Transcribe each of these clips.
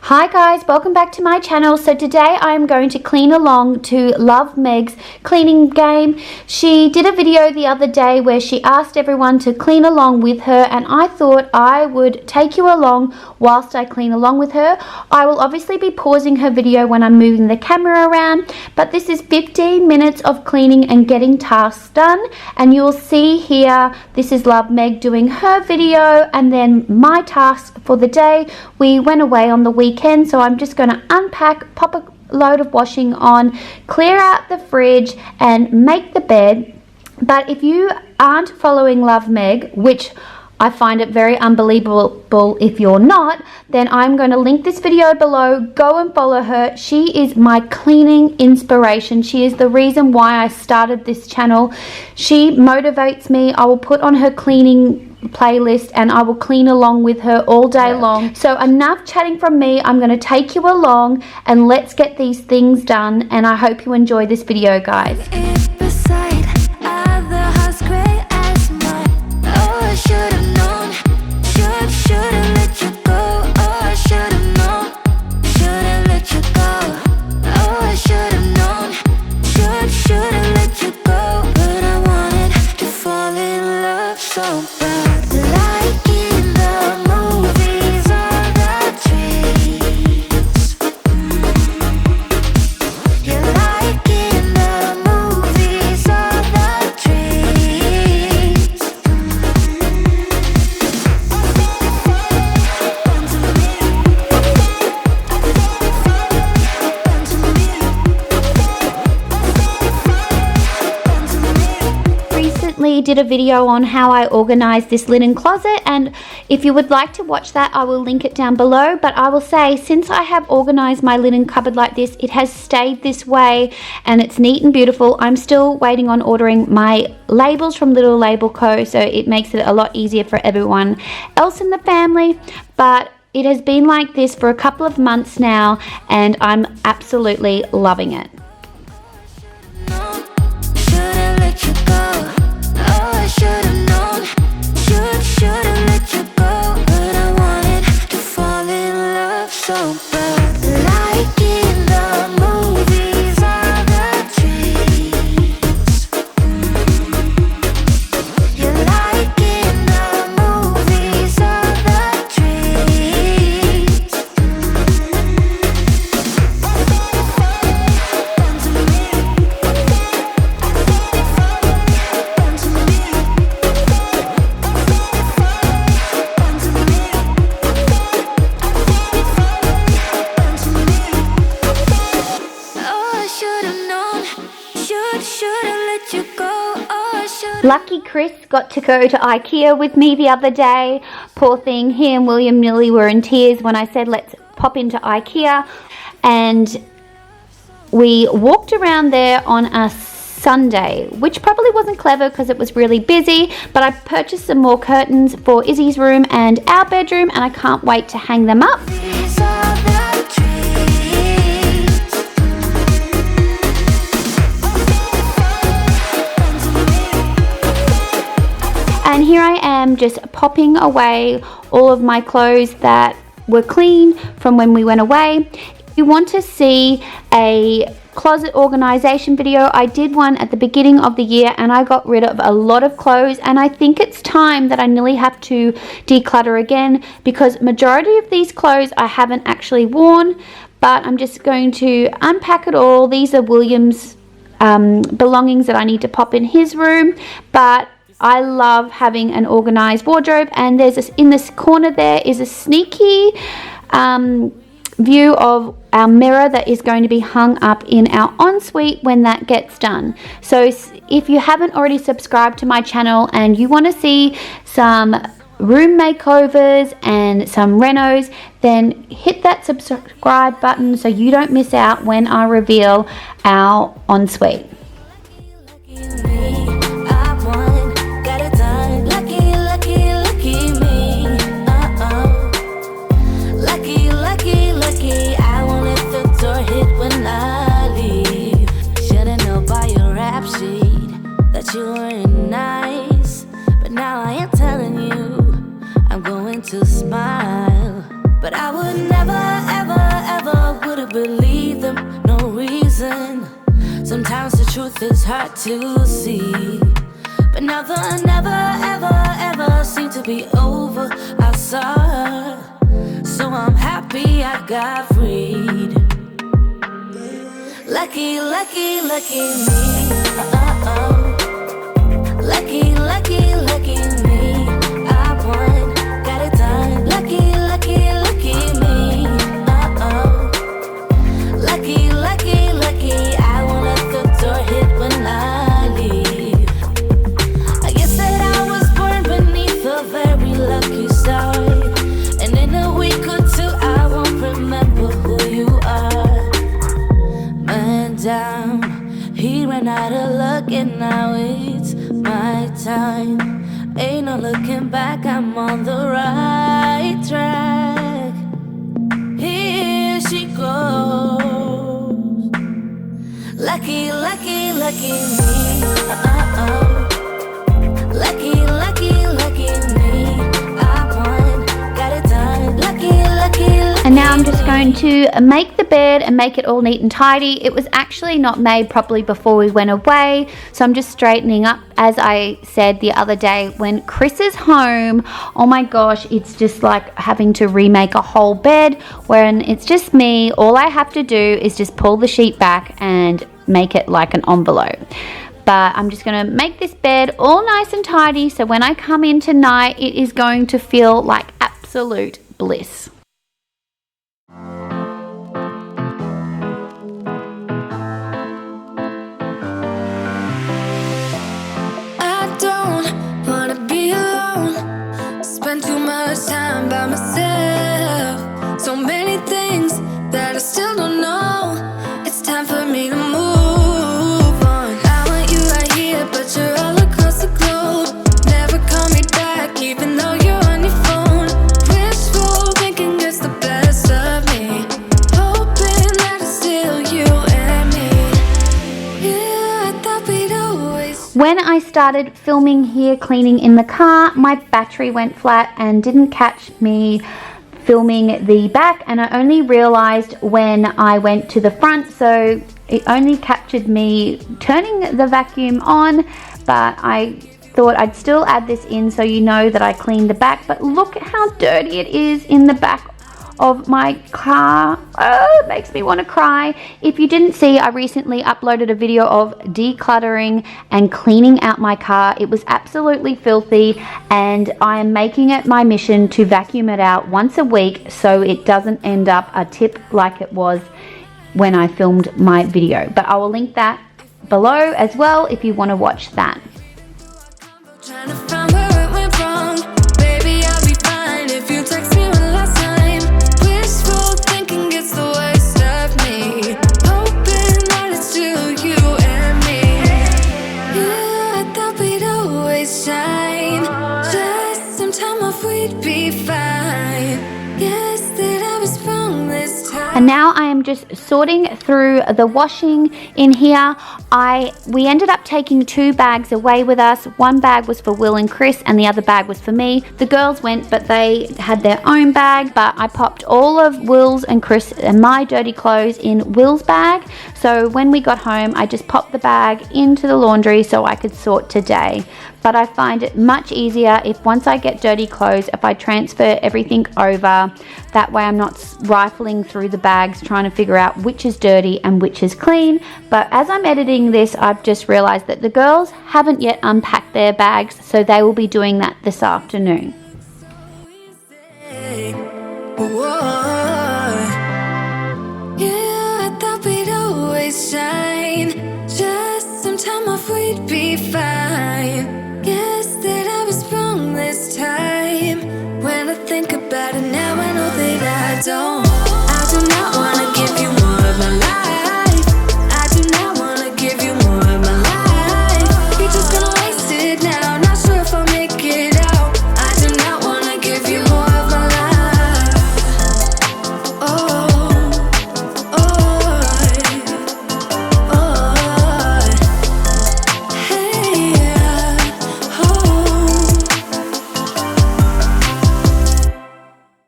Hi guys, welcome back to my channel. So today I'm going to clean along to Love Meg's cleaning game. She did a video the other day where she asked everyone to clean along with her, and I thought I would take you along whilst I clean along with her. I will obviously be pausing her video when I'm moving the camera around, but this is 15 minutes of cleaning and getting tasks done, and you'll see here this is Love Meg doing her video and then my task for the day. We went away on the weekend, so I'm just going to unpack, pop a load of washing on, clear out the fridge and make the bed. But if you aren't following Love Meg, which I find it very unbelievable if you're not, then I'm going to link this video below. Go and follow her. She is my cleaning inspiration. She is the reason why I started this channel. She motivates me. I will put on her cleaning playlist and I will clean along with her all day long. So enough chatting from me. I'm going to take you along and let's get these things done, and I hope you enjoy this video, guys. Did a video on how I organize this linen closet, and if you would like to watch that, I will link it down below. But I will say, since I have organized my linen cupboard like this, it has stayed this way and it's neat and beautiful. I'm still waiting on ordering my labels from Little Label Co, so it makes it a lot easier for everyone else in the family. But it has been like this for a couple of months now and I'm absolutely loving it. Lucky Chris got to go to Ikea with me the other day. Poor thing, he and William nearly were in tears when I said let's pop into Ikea, and we walked around there on a Sunday, which probably wasn't clever because it was really busy, but I purchased some more curtains for Izzy's room and our bedroom, and I can't wait to hang them up. And here I am just popping away all of my clothes that were clean from when we went away. If you want to see a closet organization video, I did one at the beginning of the year and I got rid of a lot of clothes, and I think it's time that I nearly have to declutter again because majority of these clothes I haven't actually worn, but I'm just going to unpack it all. These are William's belongings that I need to pop in his room, but I love having an organized wardrobe, and there's this, in this corner there is a sneaky view of our mirror that is going to be hung up in our ensuite when that gets done. So if you haven't already subscribed to my channel and you want to see some room makeovers and some renos, then hit that subscribe button so you don't miss out when I reveal our ensuite. You were nice, but now I am telling you I'm going to smile, but I would never ever believe them, no reason. Sometimes the truth is hard to see. But now the never, ever, ever seemed to be over. I saw her, so I'm happy I got freed. Lucky, lucky, lucky me. Lucky, lucky, lucky me. I won, got it done. Lucky, lucky, lucky me. Lucky, lucky, lucky. I won't let the door hit when I leave. I guess that I was born beneath a very lucky star. And in a week or two I won't remember who you are. Man down, he ran out of luck and now it's my time. Ain't no looking back, I'm on the right track. Here she goes. Lucky, lucky, lucky me. Lucky, lucky, lucky me. I won, got it done. Lucky, lucky, lucky. And now I'm just going to make the bed and make it all neat and tidy. It was actually not made properly before we went away, so I'm just straightening up. As I said the other day, when Chris is home, oh my gosh, it's just like having to remake a whole bed. When it's just me, all I have to do is just pull the sheet back and make it like an envelope. But I'm just going to make this bed all nice and tidy, so when I come in tonight, it is going to feel like absolute bliss. Spend too much time by myself. So many things that I still don't know. It's time for me to move on. I want you right here, but you're all across the globe. Never call me back, even though you're on your phone. Wishful thinking gets the best of me. Hoping that it's still you and me. Yeah, I thought we'd always. When I started filming here cleaning in the car, my battery went flat and didn't catch me filming the back, and I only realized when I went to the front, so it only captured me turning the vacuum on, but I thought I'd still add this in so you know that I cleaned the back. But look at how dirty it is in the back of my car. Oh, it makes me want to cry. If you didn't see, I recently uploaded a video of decluttering and cleaning out my car. It was absolutely filthy, and I am making it my mission to vacuum it out once a week so it doesn't end up a tip like it was when I filmed my video. But I will link that below as well if you want to watch that. Trying to find where it went wrong. Baby, I'll be fine if you text me one last time. Wishful thinking gets the worst of me. Hoping that it's still you and me. Yeah, I thought we'd always shine. Just some time off, we'd be fine. Guess that I was wrong this time. And now I am just sorting through the washing in here. We ended up taking 2 bags away with us. One bag was for Will and Chris and the other bag was for me. The girls went, but they had their own bag, but I popped all of Will's and Chris and my dirty clothes in Will's bag. So when we got home, I just popped the bag into the laundry so I could sort today. But I find it much easier if once I get dirty clothes, if I transfer everything over. That way I'm not rifling through the bags trying to figure out which is dirty and which is clean. But as I'm editing this, I've just realized that the girls haven't yet unpacked their bags, so they will be doing that this afternoon. Yeah, I thought we'd always shine. Just some time off, we'd be fine. Guess that I was wrong this time. When I think about it now, I know that I don't. I do not wanna give you more of my life. I do not wanna give you more of my life. You're just gonna waste it now. Not sure if I'll make it out. I do not wanna give you more of my life. Oh, oh, oh, hey, oh.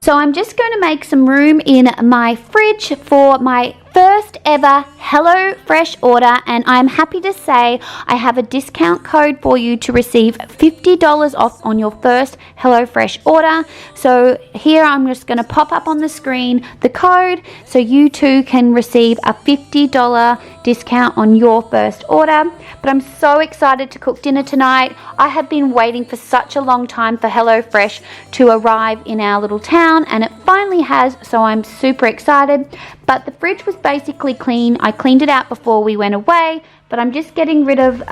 So I'm just going to make some room in my fridge for my first ever HelloFresh order, and I'm happy to say I have a discount code for you to receive $50 off on your first HelloFresh order. So here I'm just going to pop up on the screen the code so you too can receive a $50 discount on your first order. But I'm so excited to cook dinner tonight. I have been waiting for such a long time for HelloFresh to arrive in our little town, and it finally has, so I'm super excited. But the fridge was basically clean. I cleaned it out before we went away, but I'm just getting rid of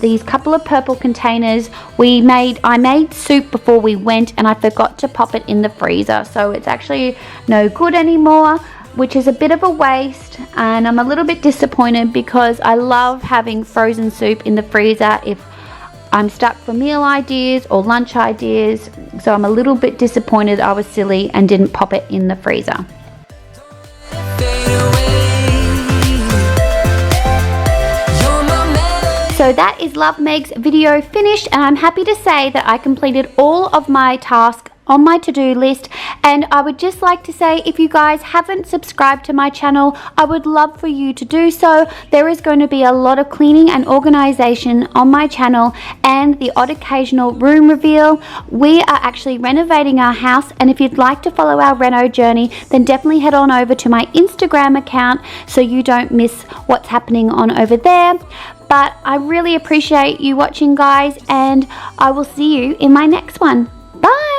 these couple of purple containers. I made soup before we went, and I forgot to pop it in the freezer, so it's actually no good anymore, which is a bit of a waste, and I'm a little bit disappointed because I love having frozen soup in the freezer if I'm stuck for meal ideas or lunch ideas. So I'm a little bit disappointed I was silly and didn't pop it in the freezer. So that is Love Meg's video finished, and I'm happy to say that I completed all of my tasks on my to-do list. And I would just like to say, if you guys haven't subscribed to my channel, I would love for you to do so. There is going to be a lot of cleaning and organization on my channel, and the odd occasional room reveal. We are actually renovating our house, and if you'd like to follow our reno journey, then definitely head on over to my Instagram account so you don't miss what's happening on over there. But I really appreciate you watching, guys, and I will see you in my next one. Bye!